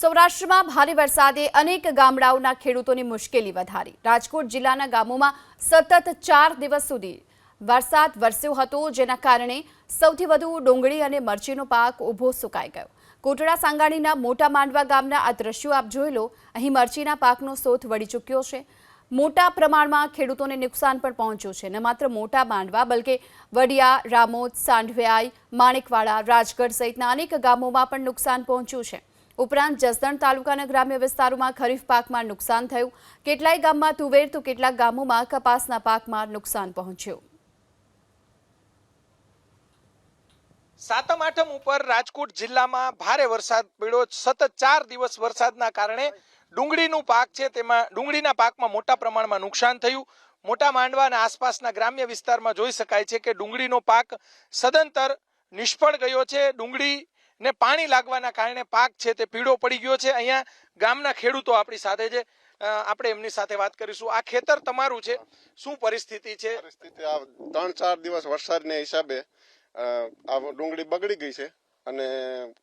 સૌરાષ્ટ્રમાં ભારે વરસાદે અનેક ગામડાઓના ખેડૂતોની મુશ્કેલી વધારી। રાજકોટ જિલ્લાના ગામોમાં સતત 4 દિવસ સુધી વરસાદ વરસ્યો હતો, જેના કારણે સૌથી વધુ ડુંગળી અને મરચીનો પાક ઊભો સુકાઈ ગયો। કોટડા સાંગાણીના મોટા માંડવા ગામના આ દ્રશ્યો આપ જોઈ લો। અહીં મરચીના પાકનો સોથ વળી ચૂક્યો છે। મોટા પ્રમાણમાં ખેડૂતોને નુકસાન પણ પહોંચ્યું છે। ન માત્ર મોટા માંડવા બલકે વડિયા, રામોદ, સાંઢવ્યાઈ, માણેકવાડા, રાજગઢ સહિતના અનેક ગામોમાં પણ નુકસાન પહોંચ્યું છે। ઉપરાંત જસદણ તાલુકાના ગ્રામ્ય વિસ્તારોમાં ખરીફ પાકમાં નુકસાન થયું। કેટલાય ગામમાં તુવેર તો કેટલાક ગામોમાં કપાસના પાકમાં નુકસાન પહોંચ્યું। સાતમ આઠમ ઉપર રાજકોટ જિલ્લામાં ભારે વરસાદ પડ્યો। સતત 4 દિવસ વરસાદના કારણે ડુંગળીનું પાક છે તેમાં ડુંગળીના પાકમાં મોટા પ્રમાણમાં નુકસાન થયું। મોટા માંડવા અને આસપાસના ગ્રામ્ય વિસ્તારમાં જોઈ શકાય છે કે ડુંગળીનો પાક સદંતર નિષ્ફળ ગયો છે। ડુંગળીને પાણી લાગવાના કારણે પાક છે તે પીળો પડી ગયો છે। અહીંયા ગામના ખેડૂતો આપણી સાથે છે, આપણે એમની સાથે વાત કરીશું। આ ખેતર તમારું છે, શું પરિસ્થિતિ છે? પરિસ્થિતિ આ 3-4 દિવસ વરસાદને હિસાબે આ ડુંગળી બગડી ગઈ છે અને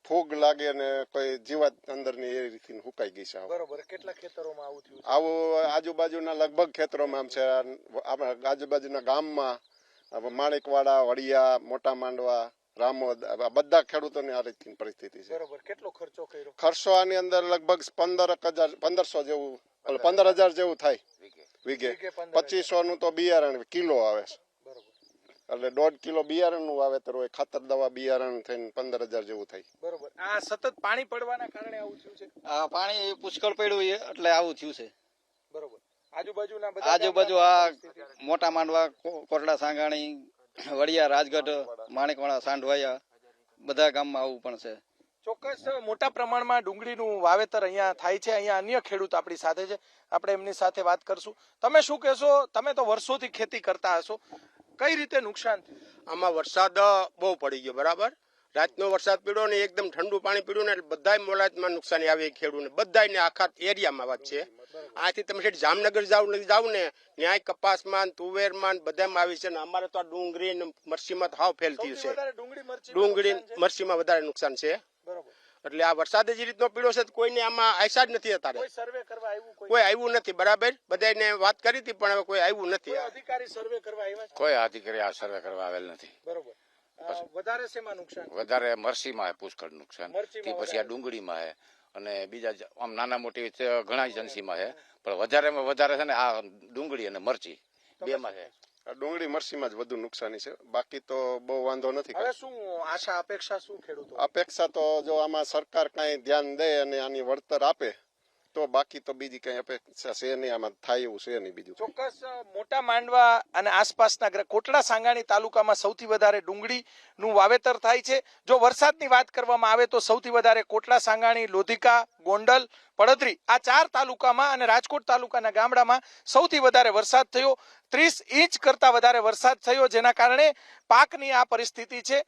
ફૂગ લાગે અને કોઈ જીવાત અંદરની એ રીતે સુકાઈ ગઈ છે। બરોબર, કેટલા ખેતરોમાં આવું થયું? આવું આજુબાજુના લગભગ ખેતરોમાં આમ છે। આપણા આજુબાજુના ગામમાં માણેકવાડા, વડિયા, મોટા માંડવા, રામોદ બધા ખેડૂતોની આ રીતની પરિસ્થિતિ છે। બરોબર, કેટલો ખર્ચો કર્યો? ખર્ચો આની અંદર લગભગ 1500 જેવું 15,000 જેવું થાય વીઘે। 2500 નું તો બિયારણ કિલો આવે છે, એટલે 1.5 કિલો બિયારણનું વાવેતર હોય, ખાતર દવા બિયારણ થઈને 15,000 જેવું થાય। બરોબર, આ સતત પાણી પડવાના કારણે આવું થયું છે? આ પાણી પુષ્કળ પડ્યું છે એટલે આવું થયું છે। બરોબર, આજુબાજુના બધા આજુબાજુ આ મોટા માંડવા, કોટડા સાંગાણી, વડિયા, રાજગઢ, માણેકવાડા, સાંઢવાયા બધા ગામમાં આવું પણ છે। ચોક્કસ મોટા પ્રમાણમાં ડુંગળીનું વાવેતર અહીંયા થાય છે। અહીંયા અન્ય ખેડૂત આપણી સાથે છે, આપણે એમની સાથે વાત કરશું। તમે શું કહેશો? તમે તો વર્ષોથી ખેતી કરતા હશો, કઈ રીતે નુકસાન થયું? આમાં વરસાદ બહુ પડી ગયો, બરાબર। રાતનો વરસાદ પડ્યો ને એકદમ ઠંડુ પાણી પીડ્યું ને એટલે બધાય મોલાજમાં નુકસાની આવી ખેડૂતને, બધાને આખા એરિયામાં વાત છે। આથી તમે ઠેઠ જામનગર જાવ ને ન્યાય કપાસમાં, તુવેરમાં બધામાં આવી છે ને અમારે તો આ ડુંગળી ને મરચીમાં હાવ ફેલ થયું છે। ડુંગળી મરચીમાં વધારે નુકસાન છે। એટલે આ વરસાદ જે રીતનો પીડ્યો છે કોઈને આમાં આશા જ નથી અત્યારે। કોઈ આવ્યું નથી, બરાબર। બધાને વાત કરી હતી પણ હવે કોઈ આવ્યું નથી। અધિકારી સર્વે કરવા આવ્યા છે? કોઈ અધિકારી આ સર્વે કરવા આવેલ નથી। બરોબર, વધારે શેમાં નુકસાન? વધારે મરસીમાં પુષ્કળ નુકસાન, પછી આ ડુંગળીમાં છે અને બીજા આમ નાના મોટી ઘણા એજન્સીમાં છે, પણ વધારેમાં વધારે છે ને આ ડુંગળી અને મરચી બેમાં છે। ડુંગળી મરચીમાં જ વધુ નુકસાની છે, બાકી તો બહુ વાંધો નથી। હવે શું આશા અપેક્ષા શું ખેડૂતો? અપેક્ષા તો જો આમાં સરકાર કઈ ધ્યાન દે અને આની વળતર આપે તો બાકી તો બીજી કઈ અપેક્ષા છે નહીં, આમાં થાય એવું છે નહીં બીજું। ચોક્કસ મોટા માંડવા અને આસપાસના કોટડા સાંગાણી તાલુકામાં સૌથી વધારે ડુંગળીનું વાવેતર થાય છે। જો વરસાદની વાત કરવામાં આવે તો સૌથી વધારે કોટડા સાંગાણી, લોધિકા, ગોંડલ, પડદરી આ 4 તાલુકામાં અને રાજકોટ તાલુકાના ગામડામાં સૌથી વધારે વરસાદ થયો। 30 ઇંચ કરતા વધારે વરસાદ થયો, જેના કારણે પાકની આ પરિસ્થિતિ છે।